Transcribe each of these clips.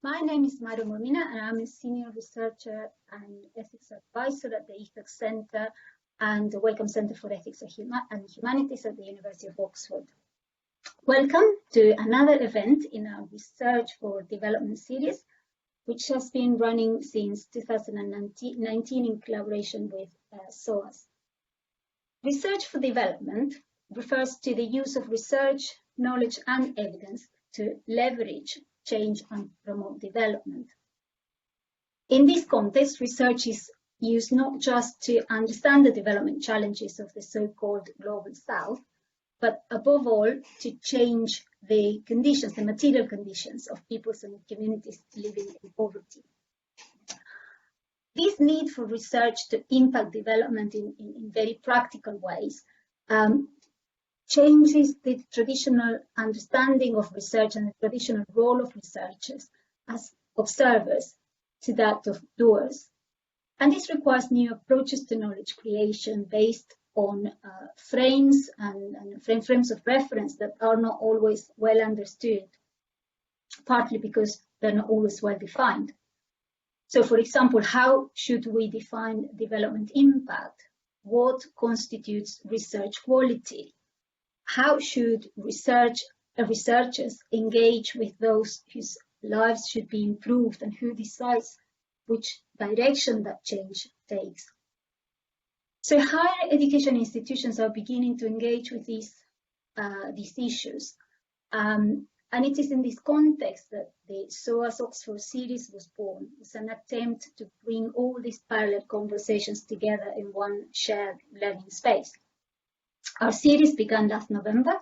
My name is Maru Molina, and I'm a senior researcher and ethics advisor at the EFEX Center and the Wellcome Center for Ethics and Humanities at the University of Oxford. Welcome to another event in our Research for Development series, which has been running since 2019 in collaboration with SOAS. Research for Development refers to the use of research, knowledge, and evidence to leverage change and promote development. In this context, research is used not just to understand the development challenges of the so-called Global South, but above all, to change the conditions, the material conditions of peoples and communities living in poverty. This need for research to impact development in very practical ways changes the traditional understanding of research and the traditional role of researchers as observers to that of doers. And this requires new approaches to knowledge creation based on frames and frames of reference that are not always well understood, partly because they're not always well defined. So, for example, how should we define development impact? What constitutes research quality? How should researchers engage with those whose lives should be improved, and who decides which direction that change takes? So higher education institutions are beginning to engage with these issues. And it is in this context that the SOAS-Oxford series was born. It's an attempt to bring all these parallel conversations together in one shared learning space. Our series began last November,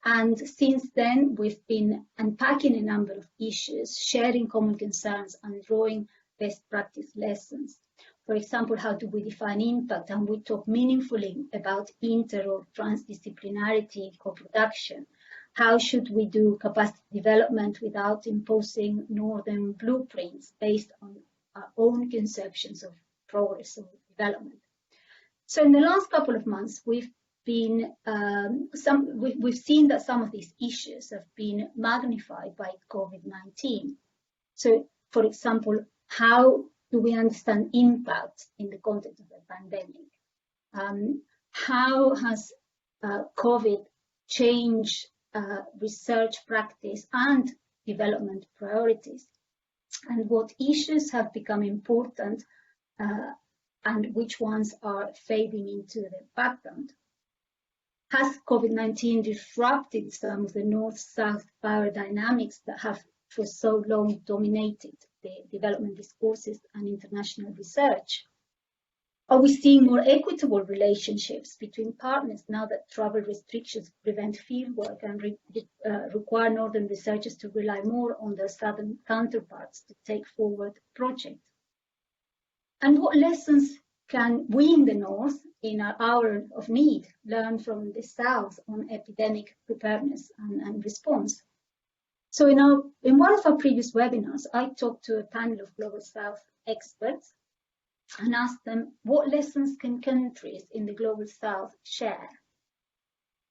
and since then we've been unpacking a number of issues, sharing common concerns and drawing best practice lessons. For example, how do we define impact? And we talk meaningfully about inter or transdisciplinarity co-production. How should we do capacity development without imposing northern blueprints based on our own conceptions of progress or development? So in the last couple of months, we've seen that some of these issues have been magnified by COVID-19. So, for example, how do we understand impact in the context of the pandemic? How has COVID changed research practice and development priorities? And what issues have become important and which ones are fading into the background? Has COVID-19 disrupted some of the North-South power dynamics that have for so long dominated the development discourses and international research? Are we seeing more equitable relationships between partners now that travel restrictions prevent fieldwork and require northern researchers to rely more on their southern counterparts to take forward projects? And what lessons can we in the North, in our hour of need, learn from the South on epidemic preparedness and response? So in one of our previous webinars, I talked to a panel of Global South experts and asked them, what lessons can countries in the Global South share?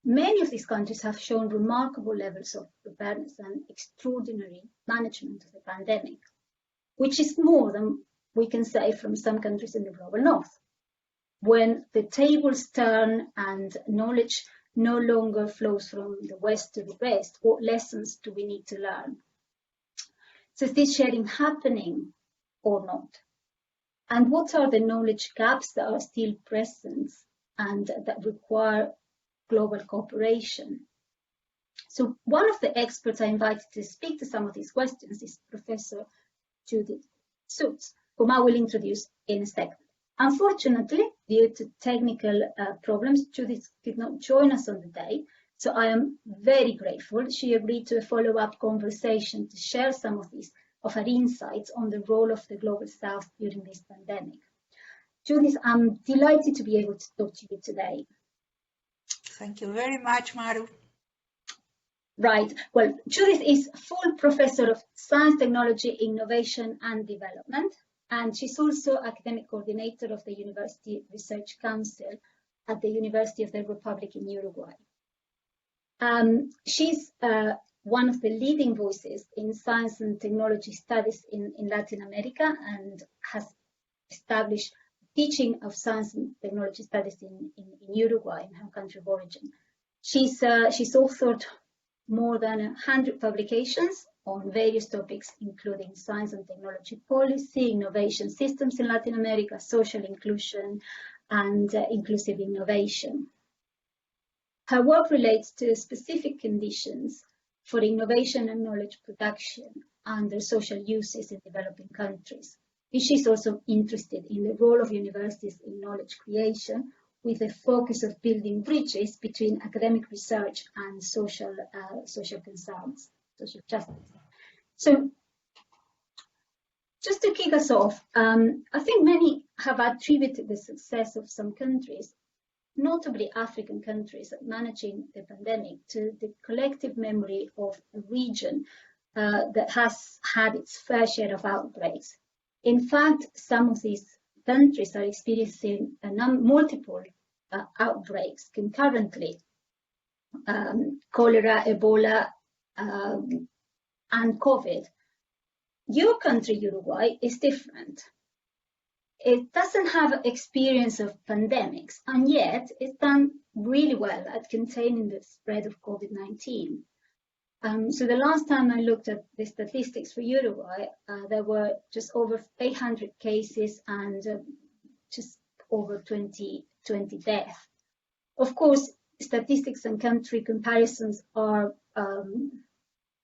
Many of these countries have shown remarkable levels of preparedness and extraordinary management of the pandemic, which is more than we can say from some countries in the Global North. When the tables turn and knowledge no longer flows from the West to the West, what lessons do we need to learn? So is this sharing happening or not? And what are the knowledge gaps that are still present and that require global cooperation? So one of the experts I invited to speak to some of these questions is Professor Judith Sutz, whom I will introduce in a second. Unfortunately, due to technical problems, Judith did not join us on the day, so I am very grateful she agreed to a follow-up conversation to share some of her insights on the role of the Global South during this pandemic. Judith, I'm delighted to be able to talk to you today. Thank you very much, Maru. Right. Well, Judith is full professor of science, technology, innovation and development, and she's also academic coordinator of the University Research Council at the University of the Republic in Uruguay. She's one of the leading voices in science and technology studies in Latin America, and has established teaching of science and technology studies in Uruguay, in her country of origin. She's authored more than 100 publications on various topics, including science and technology policy, innovation systems in Latin America, social inclusion, and inclusive innovation. Her work relates to specific conditions for innovation and knowledge production under social uses in developing countries. And she's also interested in the role of universities in knowledge creation, with a focus of building bridges between academic research and social concerns, social justice. So, just to kick us off, I think many have attributed the success of some countries, notably African countries, at managing the pandemic to the collective memory of a region that has had its fair share of outbreaks. In fact, some of these countries are experiencing multiple outbreaks concurrently, cholera, Ebola, and COVID. Your country, Uruguay, is different. It doesn't have experience of pandemics, and yet it's done really well at containing the spread of COVID-19. So the last time I looked at the statistics for Uruguay, there were just over 800 cases and just over 20 deaths. Of course, statistics and country comparisons are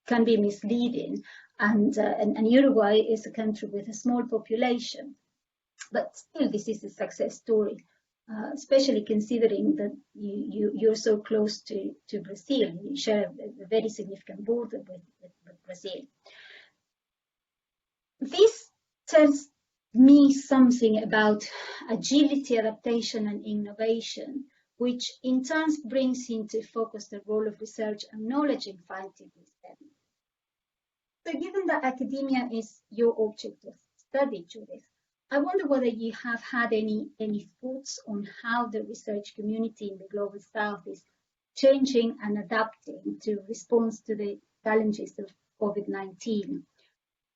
can be misleading, and Uruguay is a country with a small population, but still this is a success story, especially considering that you're so close to Brazil. You share a very significant border with Brazil. This tells me something about agility, adaptation, and innovation, which in turn brings into focus the role of research and knowledge in fighting this pandemic. So given that academia is your object of study, Judith, I wonder whether you have had any thoughts on how the research community in the Global South is changing and adapting to respond to the challenges of COVID-19.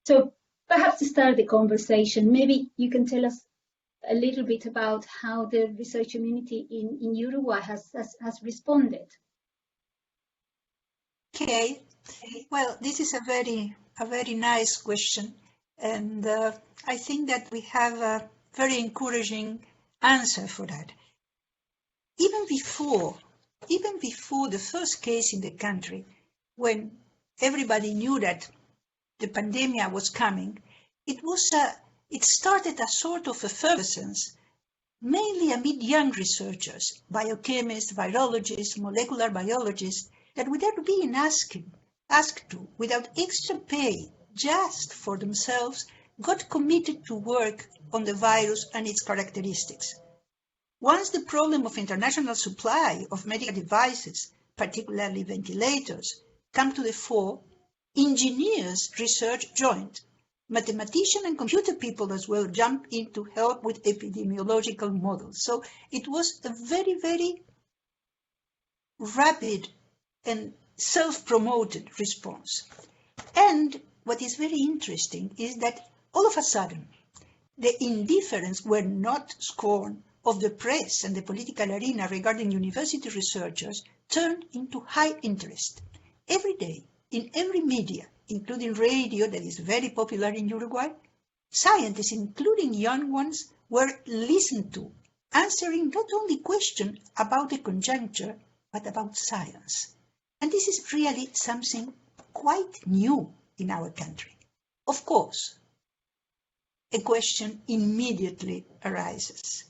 So perhaps to start the conversation, maybe you can tell us a little bit about how the research community in Uruguay has responded. Okay, well, this is a very nice question, and I think that we have a very encouraging answer for that. Even before the first case in the country, when everybody knew that the pandemic was coming, it started a sort of effervescence, mainly amid young researchers, biochemists, virologists, molecular biologists, that without being asked to, without extra pay, just for themselves, got committed to work on the virus and its characteristics. Once the problem of international supply of medical devices, particularly ventilators, came to the fore, engineers research joined. Mathematicians and computer people as well jumped in to help with epidemiological models. So it was a very, very rapid and self-promoted response. And what is very interesting is that all of a sudden, the indifference were not scorn of the press and the political arena regarding university researchers turned into high interest. Every day, in every media, including radio that is very popular in Uruguay, scientists, including young ones, were listened to, answering not only questions about the conjuncture, but about science. And this is really something quite new in our country. Of course, a question immediately arises.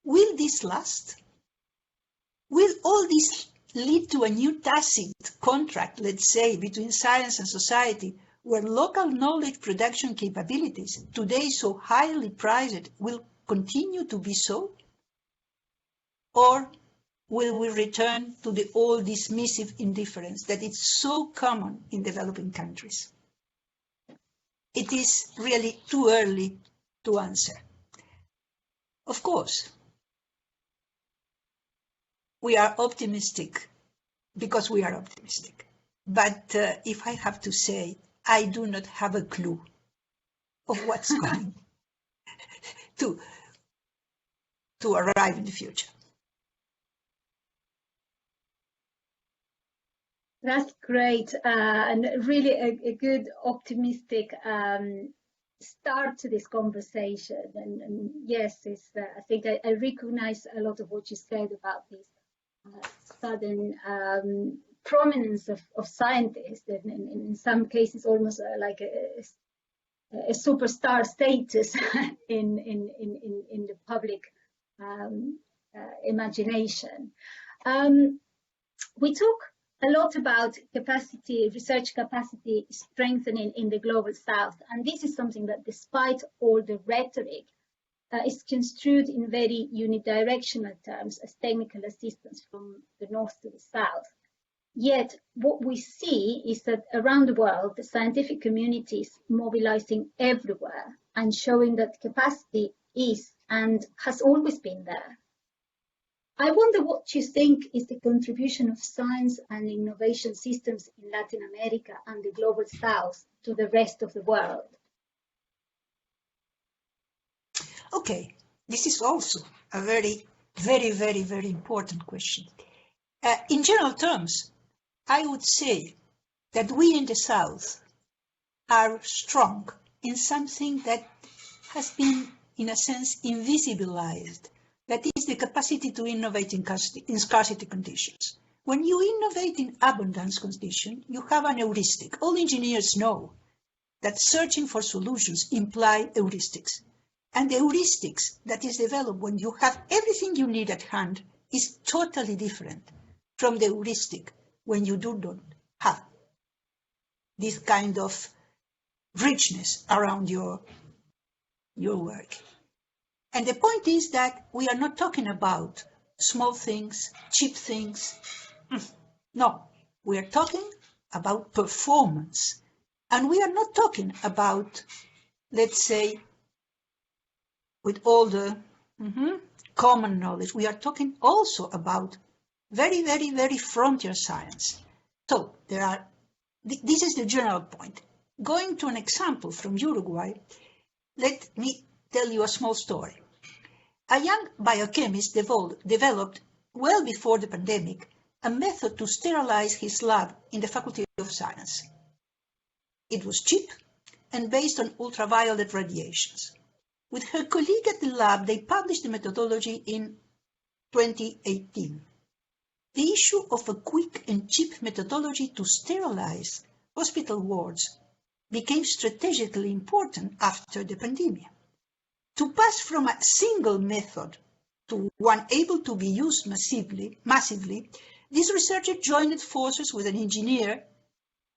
Will this last? Will all this lead to a new tacit contract, let's say, between science and society, where local knowledge production capabilities, today so highly prized, will continue to be so? Or will we return to the old dismissive indifference that is so common in developing countries? It is really too early to answer. Of course, we are optimistic because we are optimistic. But if I have to say, I do not have a clue of what's going to arrive in the future. That's great, and really a good optimistic start to this conversation. And yes, it's, I think I recognize a lot of what you said about this sudden prominence of scientists, and in some cases almost like a superstar status in the public imagination. We talk a lot about capacity, research capacity strengthening in the global south, and this is something that, despite all the rhetoric, is construed in very unidirectional terms as technical assistance from the north to the south. Yet what we see is that around the world, the scientific community is mobilizing everywhere and showing that capacity is and has always been there. I wonder what you think is the contribution of science and innovation systems in Latin America and the global south to the rest of the world. Okay, this is also a very important question. In general terms, I would say that we in the South are strong in something that has been, in a sense, invisibilized. That is the capacity to innovate in scarcity conditions. When you innovate in abundance conditions, you have an heuristic. All engineers know that searching for solutions imply heuristics. And the heuristics that is developed when you have everything you need at hand is totally different from the heuristic when you do not have this kind of richness around your work. And the point is that we are not talking about small things, cheap things. No, we are talking about performance. And we are not talking about, let's say, with all the common knowledge, we are talking also about very frontier science. So this is the general point. Going to an example from Uruguay, let me tell you a small story. A young biochemist developed, well before the pandemic, a method to sterilize his lab in the Faculty of Science. It was cheap and based on ultraviolet radiations. With her colleague at the lab, they published the methodology in 2018. The issue of a quick and cheap methodology to sterilize hospital wards became strategically important after the pandemic. To pass from a single method to one able to be used massively, this researcher joined forces with an engineer,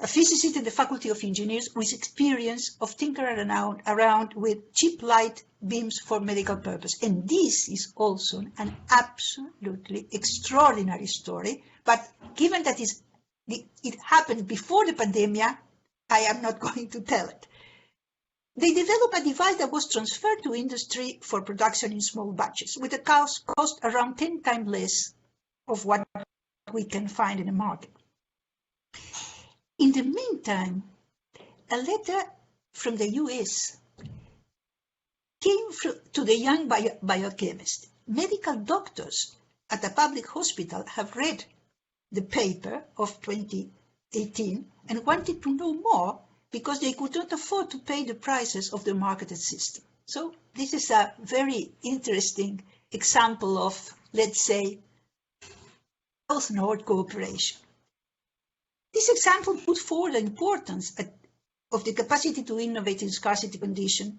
a physicist in the Faculty of Engineers with experience of tinkering around with cheap light beams for medical purpose. And this is also an absolutely extraordinary story. But given that it happened before the pandemic, I am not going to tell it. They developed a device that was transferred to industry for production in small batches with a cost around 10 times less of what we can find in the market. In the meantime, a letter from the US came to the young biochemist. Medical doctors at a public hospital have read the paper of 2018 and wanted to know more because they could not afford to pay the prices of the marketed system. So this is a very interesting example of, let's say, South-North cooperation. This example put forward the importance of the capacity to innovate in scarcity conditions.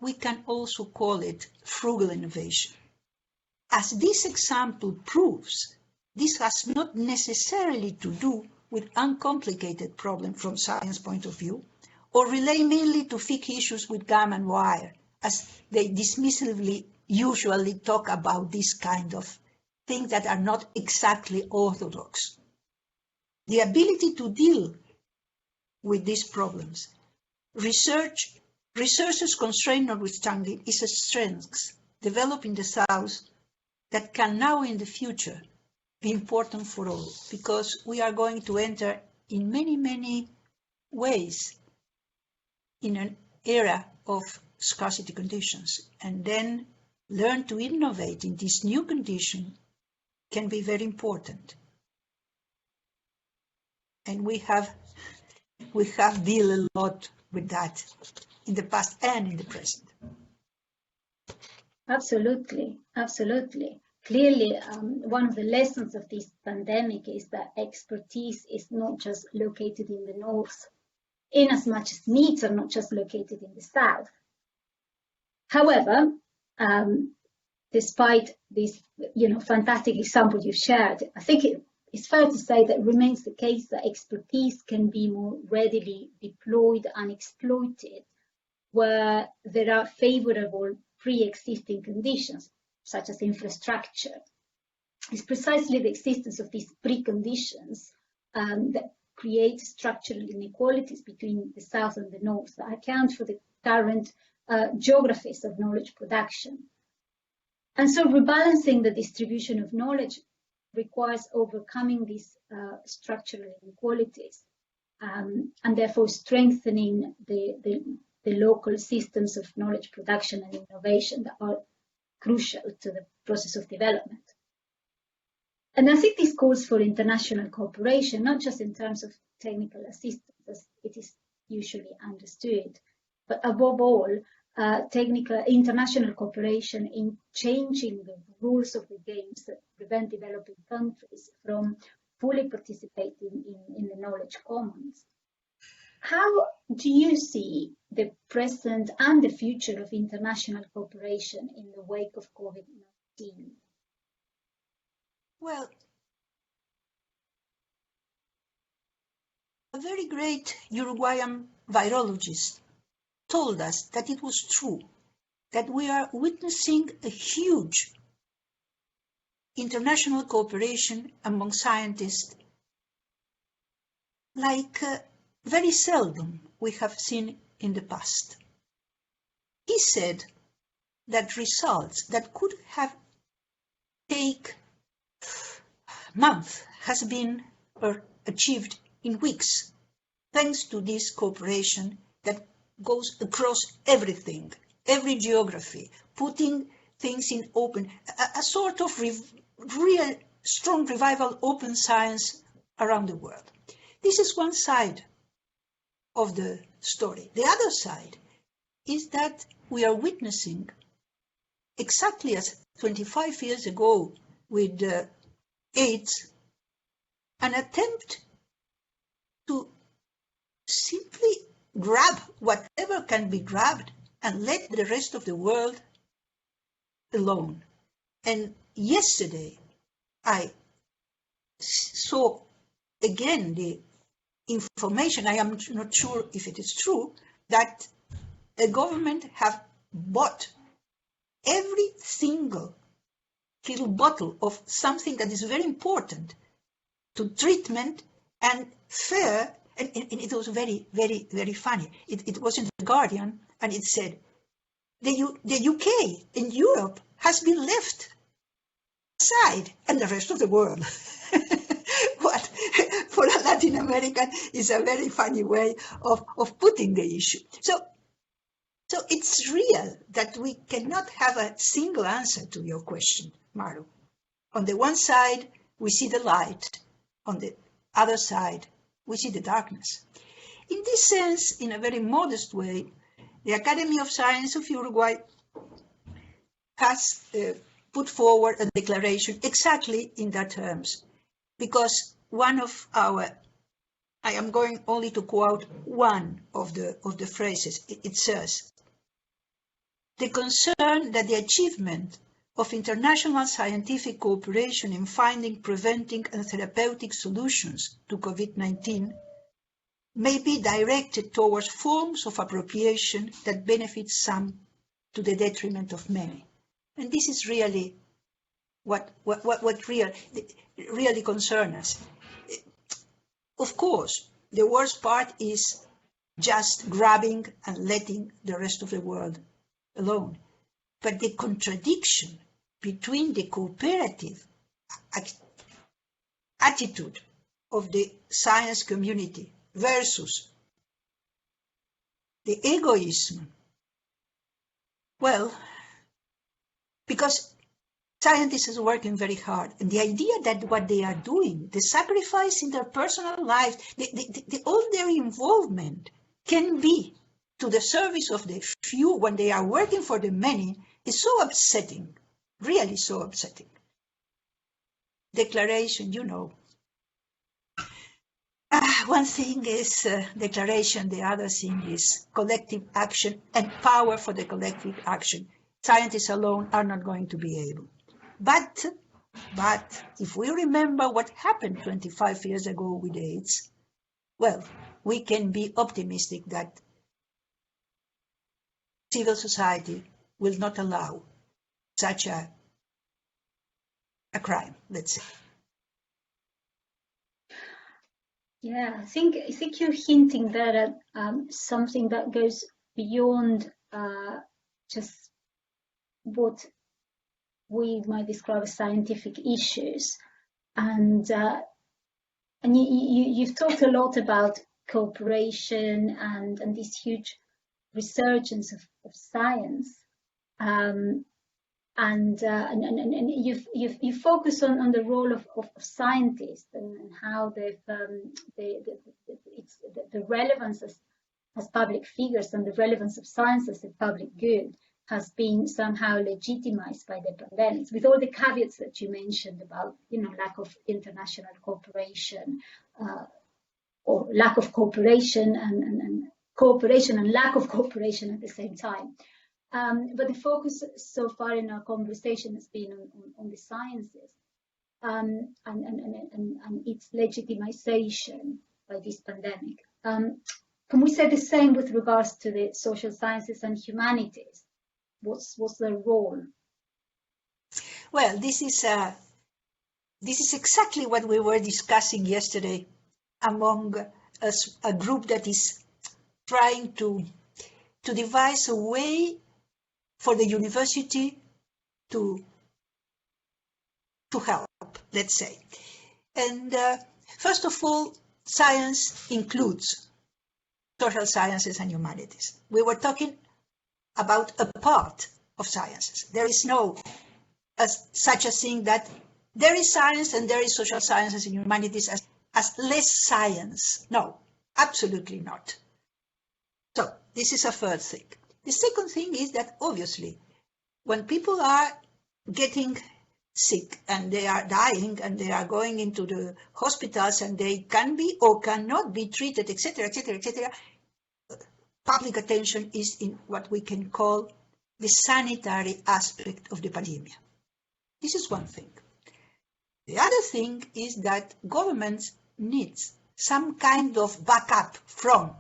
We can also call it frugal innovation. As this example proves, this has not necessarily to do with uncomplicated problems from science point of view, or relate mainly to fix issues with gum and wire, as they dismissively usually talk about this kind of things that are not exactly orthodox. The ability to deal with these problems, resources constraint notwithstanding, is a strength developed in the South that can now in the future be important for all, because we are going to enter in many, many ways in an era of scarcity conditions, and then learn to innovate in this new condition can be very important. And we have dealt a lot with that in the past and in the present. Absolutely, absolutely. Clearly, one of the lessons of this pandemic is that expertise is not just located in the north, in as much as needs are not just located in the south. However, despite this, fantastic example you shared, I think it's fair to say that it remains the case that expertise can be more readily deployed and exploited where there are favorable pre-existing conditions, such as infrastructure. It's precisely the existence of these preconditions that create structural inequalities between the South and the North that account for the current geographies of knowledge production. And so rebalancing the distribution of knowledge requires overcoming these structural inequalities and therefore strengthening the local systems of knowledge production and innovation that are crucial to the process of development. And I think this calls for international cooperation, not just in terms of technical assistance, as it is usually understood, but above all, international cooperation in changing the rules of the games that prevent developing countries from fully participating in the knowledge commons. How do you see the present and the future of international cooperation in the wake of COVID-19? Well, a very great Uruguayan virologist told us that it was true, that we are witnessing a huge international cooperation among scientists like very seldom we have seen in the past. He said that results that could have taken months has been achieved in weeks, thanks to this cooperation that goes across everything, every geography, putting things in open, a sort of real strong revival open science around the world. This is one side of the story. The other side is that we are witnessing, exactly as 25 years ago with AIDS, an attempt to simply grab whatever can be grabbed and let the rest of the world alone. And yesterday, I saw again the information, I am not sure if it is true, that the government have bought every single little bottle of something that is very important to treatment and fair, and it was very, very, very funny. It was in The Guardian, and it said, the UK and Europe has been left aside, and the rest of the world. What for a Latin American is a very funny way of putting the issue. So it's real that we cannot have a single answer to your question, Maru. On the one side, we see the light. On the other side, we see the darkness. In this sense, in a very modest way, the Academy of Science of Uruguay has put forward a declaration exactly in that terms, because one of our, I am going only to quote one of the phrases. It says, the concern that the achievement of international scientific cooperation in finding, preventing, and therapeutic solutions to COVID-19 may be directed towards forms of appropriation that benefit some to the detriment of many. And this is really what really concerns us. Of course, the worst part is just grabbing and letting the rest of the world alone. But the contradiction between the cooperative attitude of the science community versus the egoism? Well, because scientists are working very hard, and the idea that what they are doing, the sacrifice in their personal lives, all their involvement can be to the service of the few when they are working for the many, is so upsetting, really so upsetting. Declaration, you know. One thing is declaration, the other thing is collective action and power for the collective action. Scientists alone are not going to be able. But if we remember what happened 25 years ago with AIDS, well, we can be optimistic that civil society will not allow such a crime, let's say. Yeah, I think you're hinting there at something that goes beyond just what we might describe as scientific issues, and you've talked a lot about cooperation and this huge resurgence of science, and you focus on the role of scientists and how they've the relevance as public figures and the relevance of science as a public good has been somehow legitimized by the pandemics, with all the caveats that you mentioned about, lack of international cooperation, or lack of cooperation and cooperation and lack of cooperation at the same time. But the focus so far in our conversation has been on the sciences and its legitimization by this pandemic. Can we say the same with regards to the social sciences and humanities? What's their role? Well, this is exactly what we were discussing yesterday among us, a group that is trying to devise a way for the university to help, let's say. And first of all, science includes social sciences and humanities. We were talking about a part of sciences. There is no such a thing that there is science and there is social sciences and humanities as less science. No, absolutely not. So this is a first thing. The second thing is that obviously when people are getting sick and they are dying and they are going into the hospitals and they can be or cannot be treated, etc., etc., etc., public attention is in what we can call the sanitary aspect of the pandemic. This is one thing. The other thing is that governments need some kind of backup from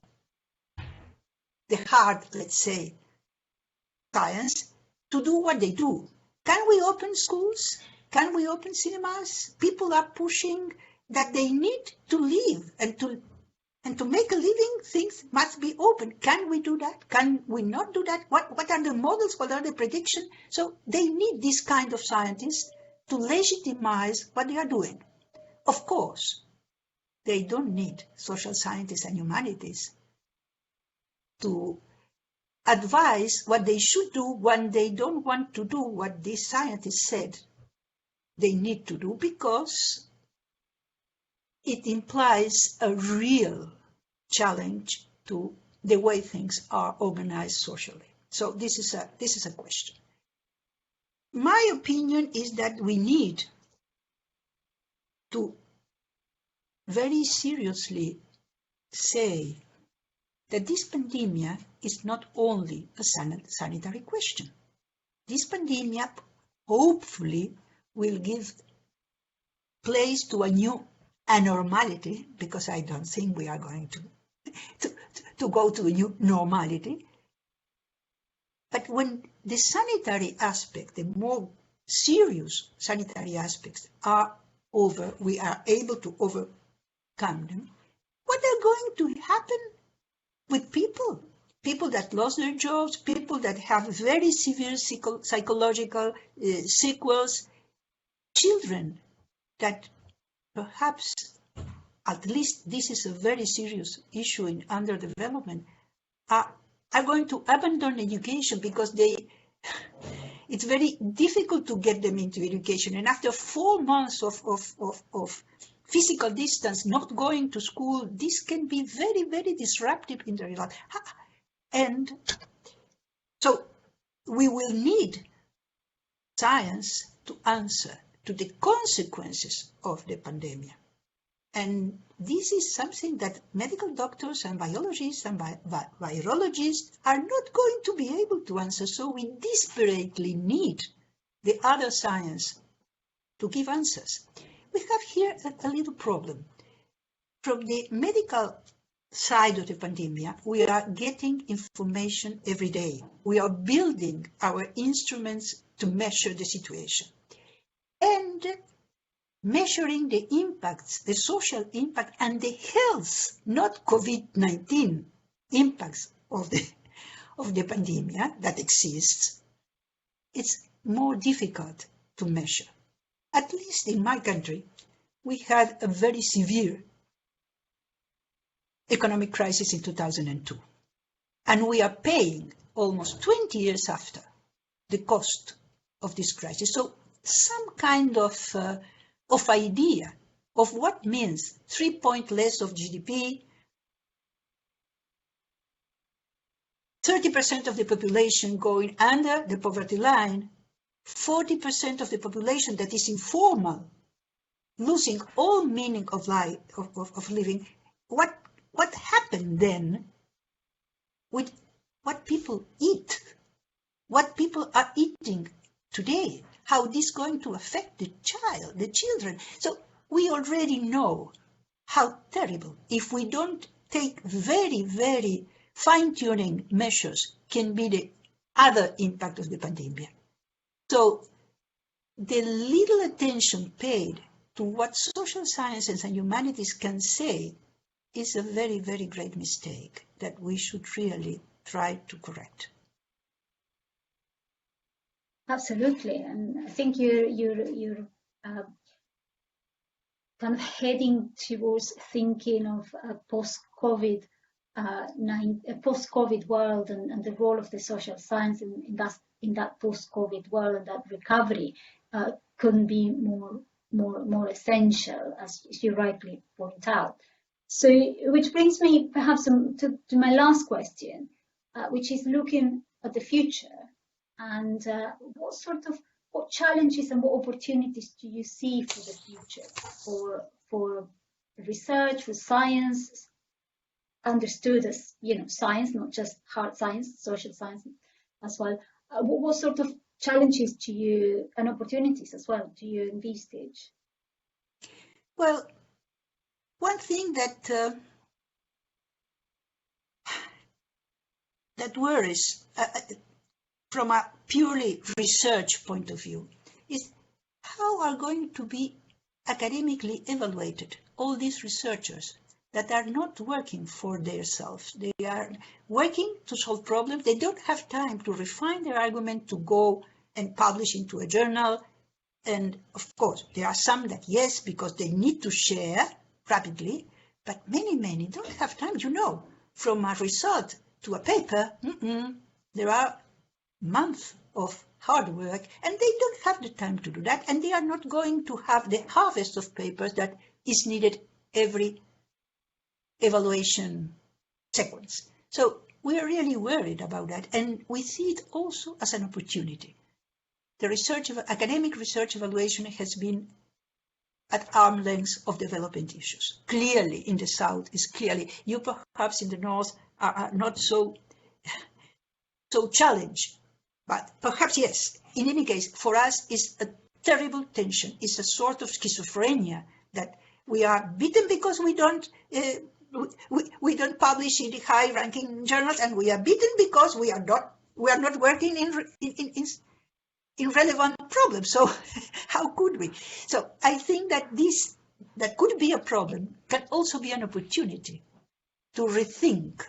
the hard, let's say, science to do what they do. Can we open schools? Can we open cinemas? People are pushing that they need to live and to make a living, things must be open. Can we do that? Can we not do that? What are the models? What are the predictions? So they need this kind of scientists to legitimize what they are doing. Of course, they don't need social scientists and humanities to advise what they should do when they don't want to do what these scientists said they need to do, because it implies a real challenge to the way things are organized socially. So this is a question. My opinion is that we need to very seriously say that this pandemic is not only a sanitary question. This pandemic hopefully will give place to a new anormality, because I don't think we are going to go to a new normality. But when the sanitary aspect, the more serious sanitary aspects are over, we are able to overcome them, what are going to happen with people? People that lost their jobs, people that have very severe psychological sequels, children that perhaps at least this is a very serious issue in underdevelopment, are going to abandon education because it's very difficult to get them into education. And after 4 months of physical distance, not going to school, this can be very, very disruptive in their life. And so we will need science to answer to the consequences of the pandemic. And this is something that medical doctors and biologists and virologists are not going to be able to answer. So we desperately need the other science to give answers. We have here a little problem. From the medical side of the pandemic, we are getting information every day. We are building our instruments to measure the situation. And measuring the impacts, the social impact and the health, not COVID-19 impacts of the pandemic that exists, it's more difficult to measure. At least in my country, we had a very severe economic crisis in 2002. And we are paying almost 20 years after the cost of this crisis. So some kind of idea of what means 3 points less of GDP, 30% of the population going under the poverty line, 40% of the population that is informal, losing all meaning of life, of living. What happened then with what people eat, what people are eating today, how this is going to affect the children. So we already know how terrible, if we don't take very, very fine-tuning measures, can be the other impact of the pandemic. So the little attention paid to what social sciences and humanities can say is a very, very great mistake that we should really try to correct. Absolutely, and I think you're kind of heading towards thinking of a post-COVID world and the role of the social science in that post-COVID world, and that recovery couldn't be more essential, as you rightly point out. So, which brings me perhaps to my last question, which is looking at the future. And what challenges and what opportunities do you see for the future for research, for science, understood as science, not just hard science, social science as well? What sort of challenges do you and opportunities as well do you envisage? Well, one thing that worries from a purely research point of view is how are going to be academically evaluated all these researchers that are not working for themselves. They are working to solve problems. They don't have time to refine their argument, to go and publish into a journal. And of course, there are some that yes, because they need to share rapidly, but many don't have time. From a result to a paper, there are months of hard work, and they don't have the time to do that, and they are not going to have the harvest of papers that is needed every evaluation sequence. So we are really worried about that, and we see it also as an opportunity. The academic research evaluation has been at arm's length of development issues. Clearly, in the South is clearly, you perhaps in the North are not so challenged. But perhaps, yes, in any case, for us, it's a terrible tension. It's a sort of schizophrenia that we are beaten because we don't publish in the high-ranking journals, and we are beaten because we are not working in relevant problems. So how could we? So I think that that could be a problem, can also be an opportunity to rethink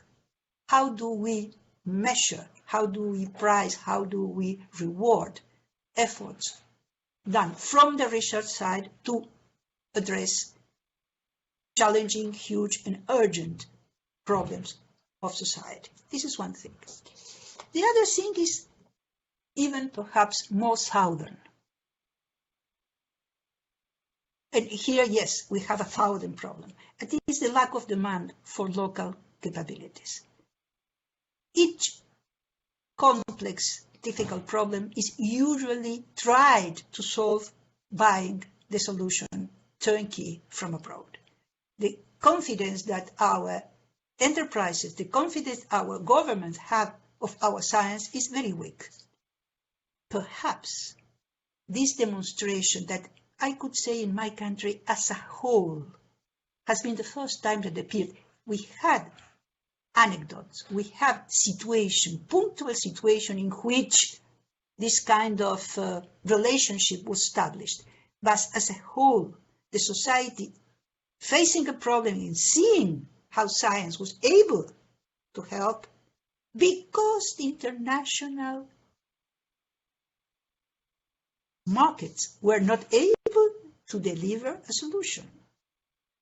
how do we measure, how do we price, how do we reward efforts done from the research side to address challenging, huge, and urgent problems of society. This is one thing. The other thing is even perhaps more southern. And here, yes, we have a southern problem. It is the lack of demand for local capabilities. Each complex, difficult problem is usually tried to solve buying the solution turnkey from abroad. The confidence that our enterprises, the confidence our governments have of our science is very weak. Perhaps this demonstration that I could say in my country as a whole has been the first time that appeared. We had anecdotes, we have punctual situation in which this kind of relationship was established. But as a whole, the society facing a problem in seeing how science was able to help because the international markets were not able to deliver a solution.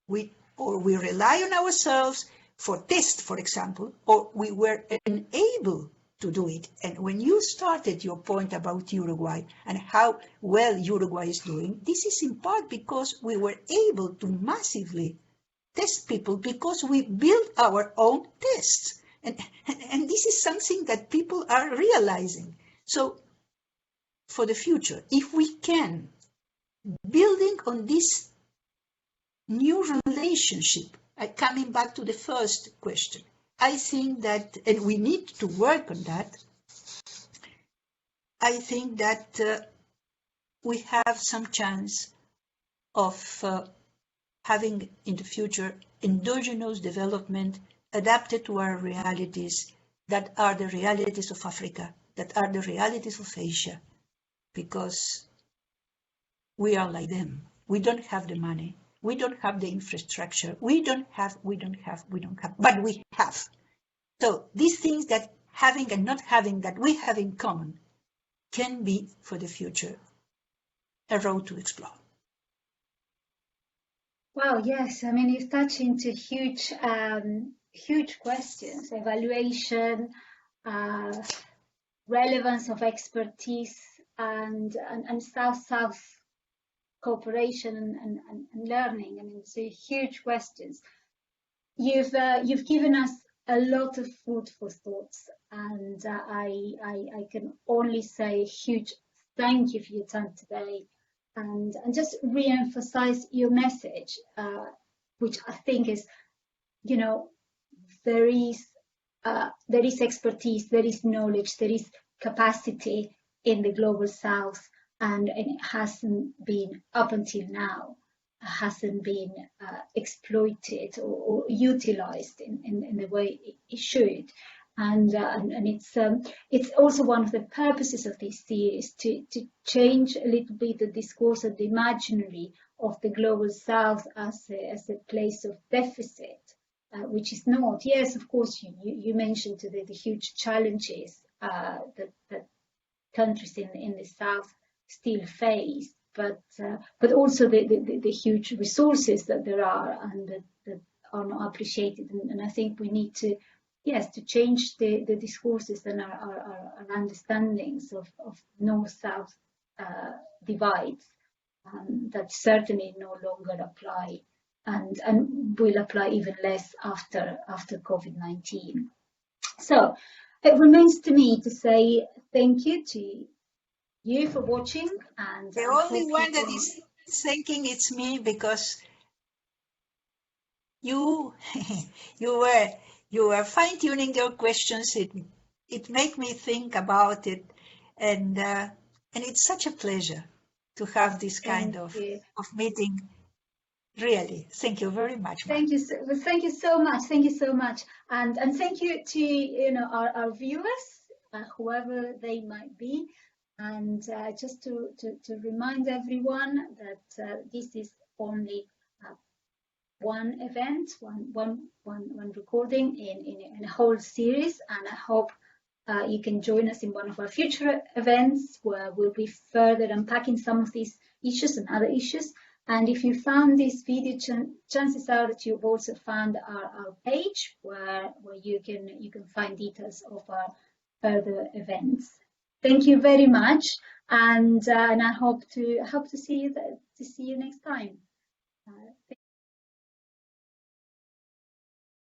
We rely on ourselves for tests, for example, or we were unable to do it. And when you started your point about Uruguay and how well Uruguay is doing, this is in part because we were able to massively test people because we built our own tests. And this is something that people are realizing. So for the future, if we can, building on this new relationship, coming back to the first question, I think that, and we need to work on that, I think that we have some chance of having in the future endogenous development adapted to our realities that are the realities of Africa, that are the realities of Asia, because we are like them. We don't have the money. We don't have the infrastructure. We don't have, but we have. So these things that having and not having that we have in common can be for the future a road to explore. Well, yes, I mean, you've touched into huge questions, evaluation, relevance of expertise, and South-South cooperation and learning. I mean, so huge questions. You've given us a lot of food for thoughts, and I can only say a huge thank you for your time today, and just re-emphasize your message, which I think is, you know, there is expertise, there is knowledge, there is capacity in the global South, and it hasn't been, up until now, hasn't been exploited or utilized in the way it should. And it's also one of the purposes of this series to change a little bit the discourse of the imaginary of the global South as a place of deficit, which is not. Yes, of course, you mentioned the huge challenges that countries in the South still face, but also the huge resources that there are and that are not appreciated. And I think we need to change the discourses and our understandings of North-South divides that certainly no longer apply and will apply even less after COVID-19. So it remains to me to say thank you to you for watching. And the only one that is thinking it's me, because you were fine-tuning your questions. It made me think about it, and it's such a pleasure to have this kind of meeting. Really, thank you very much. Thank you so much. Thank you so much, and thank you to our viewers, whoever they might be. And just to remind everyone that this is only one event, one recording in a whole series, and I hope you can join us in one of our future events where we'll be further unpacking some of these issues and other issues. And if you found this video, chances are that you've also found our page where you can find details of our further events. Thank you very much, and I hope to see you next time.